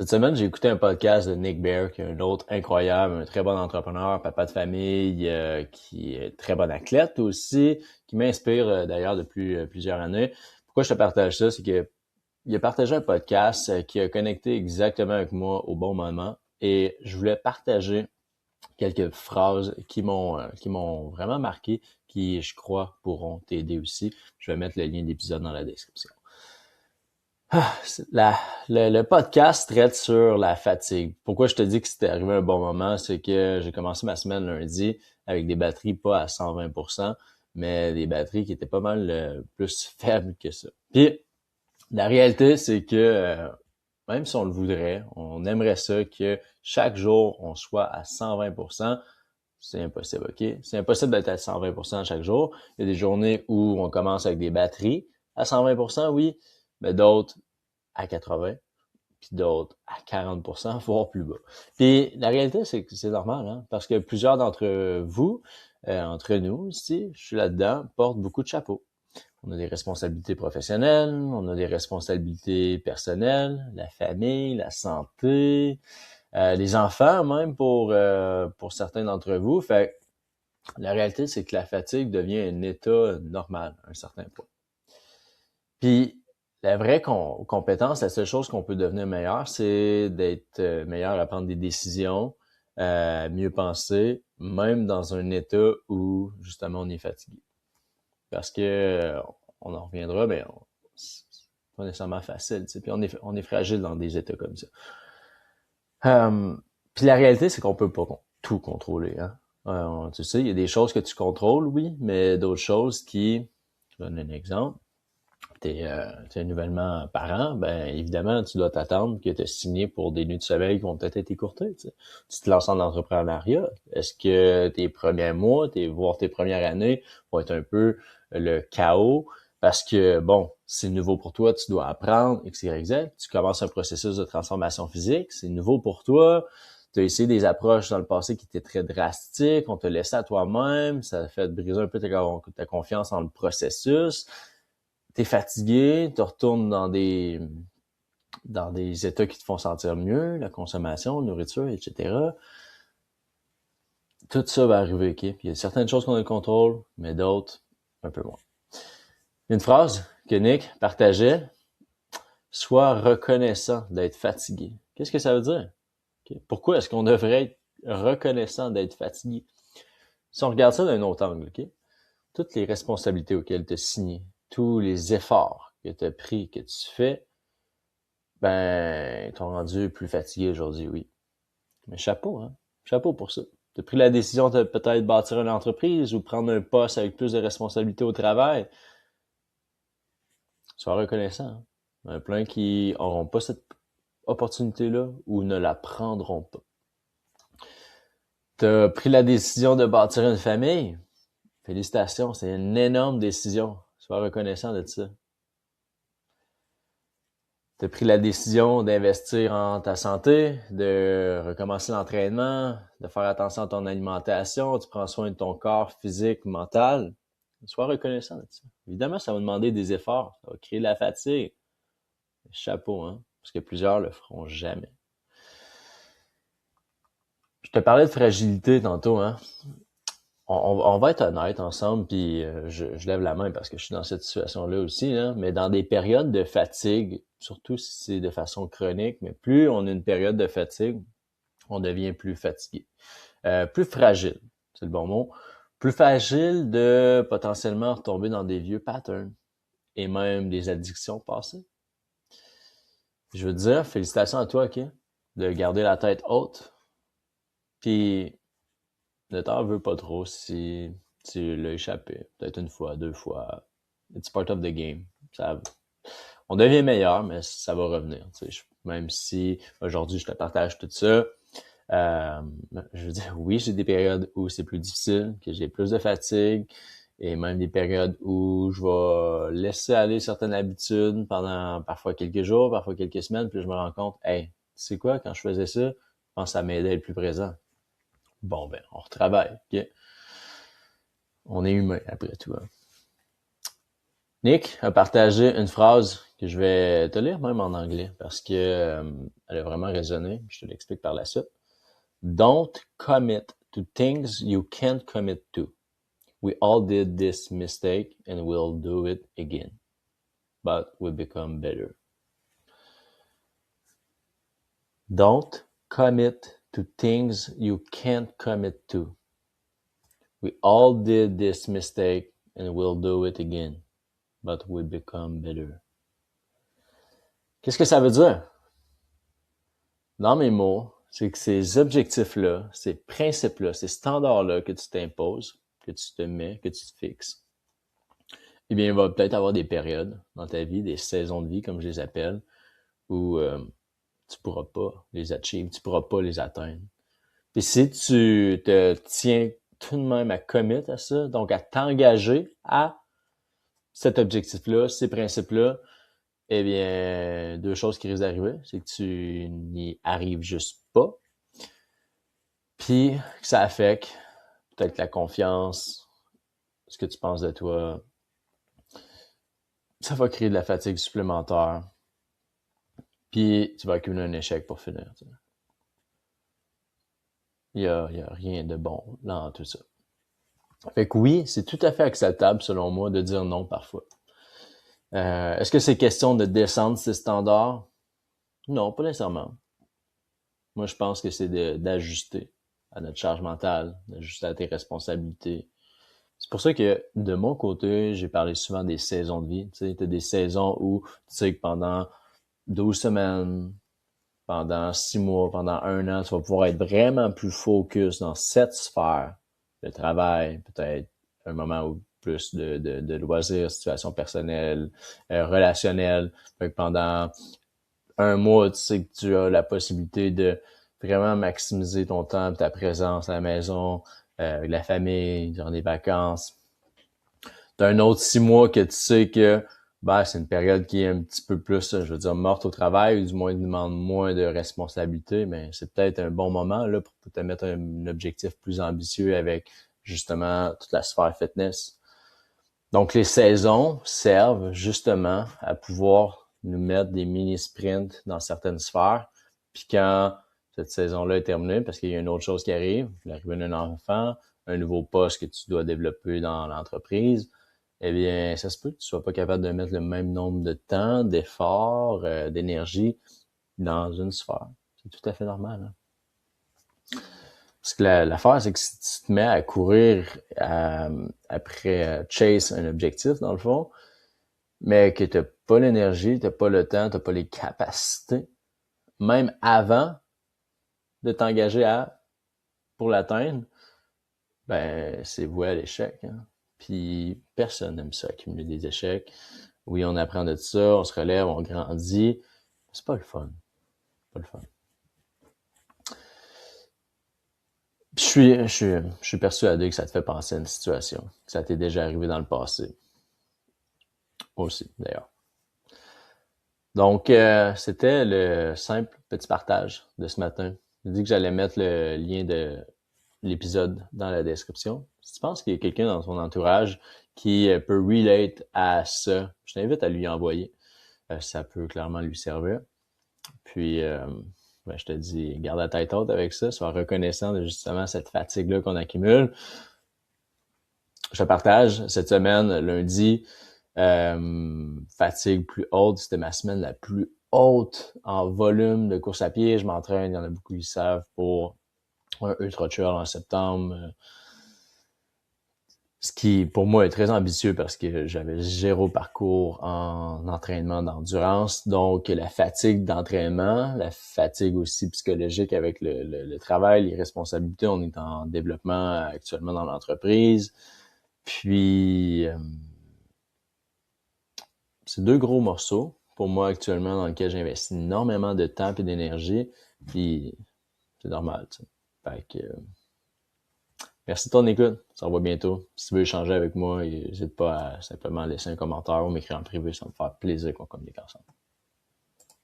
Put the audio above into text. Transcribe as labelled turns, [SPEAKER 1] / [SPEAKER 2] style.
[SPEAKER 1] Cette semaine, j'ai écouté un podcast de Nick Bare, qui est un autre incroyable, un très bon entrepreneur, papa de famille, qui est très bon athlète aussi, qui m'inspire d'ailleurs depuis plusieurs années. Pourquoi je te partage ça? C'est que il a partagé un podcast qui a connecté exactement avec moi au bon moment et je voulais partager quelques phrases qui m'ont vraiment marqué, qui, je crois, pourront t'aider aussi. Je vais mettre le lien d'épisode dans la description. Ah, le podcast traite sur la fatigue. Pourquoi je te dis que c'était arrivé à un bon moment, c'est que j'ai commencé ma semaine lundi avec des batteries pas à 120%, mais des batteries qui étaient pas mal plus faibles que ça. Puis la réalité, c'est que même si on le voudrait, on aimerait ça que chaque jour on soit à 120%. C'est impossible, OK? C'est impossible d'être à 120% chaque jour. Il y a des journées où on commence avec des batteries à 120%, oui, mais d'autres à 80, puis d'autres à 40%, voire plus bas. Puis la réalité, c'est que c'est normal, hein, parce que plusieurs d'entre vous, entre nous ici, je suis là-dedans, portent beaucoup de chapeaux. On a des responsabilités professionnelles, on a des responsabilités personnelles, la famille, la santé, les enfants même pour certains d'entre vous. Fait que la réalité, c'est que la fatigue devient un état normal à un certain point. Puis la vraie compétence, la seule chose qu'on peut devenir meilleur, c'est d'être meilleur à prendre des décisions, mieux penser, même dans un état où justement on est fatigué. Parce que on en reviendra, mais c'est pas nécessairement facile, tu sais. Puis on est fragile dans des états comme ça. Euh, Puis la réalité, c'est qu'on peut pas tout contrôler, hein. Tu sais, il y a des choses que tu contrôles, oui, mais d'autres choses qui, je donne un exemple, t'es nouvellement parent, ben évidemment, tu dois t'attendre que tu as signé pour des nuits de sommeil qui vont peut-être être écourtées. Tu sais. Tu te lances en entrepreneuriat. Est-ce que tes premiers mois, voire tes premières années vont être un peu le chaos? Parce que, bon, c'est nouveau pour toi, tu dois apprendre, X, Y, Z. Tu commences un processus de transformation physique, c'est nouveau pour toi. Tu as essayé des approches dans le passé qui étaient très drastiques, on te laissait à toi-même, ça a fait briser un peu ta confiance en le processus. T'es fatigué, tu retournes dans des états qui te font sentir mieux, la consommation, la nourriture, etc. Tout ça va arriver, OK? Puis il y a certaines choses qu'on a le contrôle, mais d'autres, un peu moins. Il y a une phrase que Nick partageait, sois reconnaissant d'être fatigué. Qu'est-ce que ça veut dire? OK? Pourquoi est-ce qu'on devrait être reconnaissant d'être fatigué? Si on regarde ça d'un autre angle, OK? Toutes les responsabilités auxquelles tu as signé, tous les efforts que tu as pris, que tu fais, ben, ils t'ont rendu plus fatigué aujourd'hui, oui. Mais chapeau, hein? Chapeau pour ça. Tu as pris la décision de peut-être bâtir une entreprise ou prendre un poste avec plus de responsabilités au travail. Sois reconnaissant, hein? Il y en a plein qui n'auront pas cette opportunité-là ou ne la prendront pas. Tu as pris la décision de bâtir une famille. Félicitations, c'est une énorme décision. Sois reconnaissant de ça. Tu as pris la décision d'investir en ta santé, de recommencer l'entraînement, de faire attention à ton alimentation, tu prends soin de ton corps physique, mental. Sois reconnaissant de ça. Évidemment, ça va demander des efforts, ça va créer de la fatigue. Chapeau, hein? Parce que plusieurs le feront jamais. Je te parlais de fragilité tantôt, hein? On va être honnête ensemble, puis je lève la main parce que je suis dans cette situation-là aussi, hein, mais dans des périodes de fatigue, surtout si c'est de façon chronique, mais plus on a une période de fatigue, on devient plus fatigué. Plus fragile, c'est le bon mot. Plus fragile de potentiellement retomber dans des vieux patterns et même des addictions passées. Je veux te dire, félicitations à toi, OK, de garder la tête haute, puis ne t'en veux pas trop si tu l'as échappé. Peut-être une fois, deux fois. It's part of the game. On devient meilleur, mais ça va revenir. Même si aujourd'hui je te partage tout ça, euh, je veux dire, oui, j'ai des périodes où c'est plus difficile, que j'ai plus de fatigue, et même des périodes où je vais laisser aller certaines habitudes pendant parfois quelques jours, parfois quelques semaines, puis je me rends compte, hey, tu sais quoi, quand je faisais ça, je pense que ça m'aidait à être plus présent. Bon, ben, on retravaille, OK? On est humain, après tout, hein. Nick a partagé une phrase que je vais te lire même en anglais parce que elle a vraiment résonné. Je te l'explique par la suite. Don't commit to things you can't commit to. We all did this mistake and we'll do it again. But we become better. Don't commit to things you can't commit to. We all did this mistake and we'll do it again. But we become better. Qu'est-ce que ça veut dire? Dans mes mots, c'est que ces objectifs-là, ces principes-là, ces standards-là que tu t'imposes, que tu te mets, que tu te fixes, eh bien, il va peut-être avoir des périodes dans ta vie, des saisons de vie, comme je les appelle, où tu pourras pas les achieve, tu pourras pas les atteindre. Puis si tu te tiens tout de même à commit à ça, donc à t'engager à cet objectif-là, ces principes-là, eh bien, deux choses qui risquent d'arriver, c'est que tu n'y arrives juste pas, puis que ça affecte peut-être la confiance, ce que tu penses de toi. Ça va créer de la fatigue supplémentaire, puis tu vas accumuler un échec pour finir. Tu sais. Il y a rien de bon dans tout ça. Fait que oui, c'est tout à fait acceptable, selon moi, de dire non parfois. Est-ce que c'est question de descendre ces standards? Non, pas nécessairement. Moi, je pense que c'est d'ajuster à notre charge mentale, d'ajuster à tes responsabilités. C'est pour ça que, de mon côté, j'ai parlé souvent des saisons de vie. Tu sais, t'as des saisons où, tu sais que pendant 12 semaines, pendant 6 mois, pendant 1 an, tu vas pouvoir être vraiment plus focus dans cette sphère. Le travail, peut-être un moment où plus de loisirs, situation personnelle, relationnelle. Fait que pendant 1 mois, tu sais que tu as la possibilité de vraiment maximiser ton temps, ta présence à la maison, avec la famille, durant des vacances. T'as un autre 6 mois que tu sais que c'est une période qui est un petit peu plus, je veux dire, morte au travail, ou du moins demande moins de responsabilités, mais c'est peut-être un bon moment là pour te mettre un objectif plus ambitieux avec justement toute la sphère fitness. Donc les saisons servent justement à pouvoir nous mettre des mini-sprints dans certaines sphères, puis quand cette saison-là est terminée, parce qu'il y a une autre chose qui arrive, l'arrivée d'un enfant, un nouveau poste que tu dois développer dans l'entreprise, eh bien, ça se peut que tu sois pas capable de mettre le même nombre de temps, d'efforts, d'énergie dans une sphère. C'est tout à fait normal. Hein? Parce que l'affaire, c'est que si tu te mets à courir après chase un objectif, dans le fond, mais que t'as pas l'énergie, t'as pas le temps, t'as pas les capacités, même avant de t'engager pour l'atteindre, c'est voué à l'échec. Hein? Puis personne n'aime ça, accumuler des échecs. Oui, on apprend de ça, on se relève, on grandit. C'est pas le fun. Pas le fun. Puis je suis persuadé que ça te fait penser à une situation, que ça t'est déjà arrivé dans le passé. Aussi, d'ailleurs. Donc, c'était le simple petit partage de ce matin. J'ai dit que j'allais mettre le lien de l'épisode dans la description. Si tu penses qu'il y a quelqu'un dans ton entourage qui peut relate à ça, je t'invite à lui envoyer. Ça peut clairement lui servir. Puis, je te dis, garde la tête haute avec ça, sois reconnaissant de justement cette fatigue-là qu'on accumule. Je partage cette semaine, lundi, fatigue plus haute. C'était ma semaine la plus haute en volume de course à pied. Je m'entraîne, il y en a beaucoup qui savent, pour un Ultra Trail en septembre. Ce qui, pour moi, est très ambitieux parce que j'avais zéro parcours en entraînement d'endurance. Donc, la fatigue d'entraînement, la fatigue aussi psychologique avec le travail, les responsabilités. On est en développement actuellement dans l'entreprise. Puis, c'est 2 gros morceaux pour moi actuellement dans lesquels j'investis énormément de temps et d'énergie. Puis, c'est normal, tu sais. Fait que, merci de ton écoute. Ça revoit bientôt. Si tu veux échanger avec moi, n'hésite pas à simplement laisser un commentaire ou m'écrire en privé. Ça va me faire plaisir qu'on communique ensemble.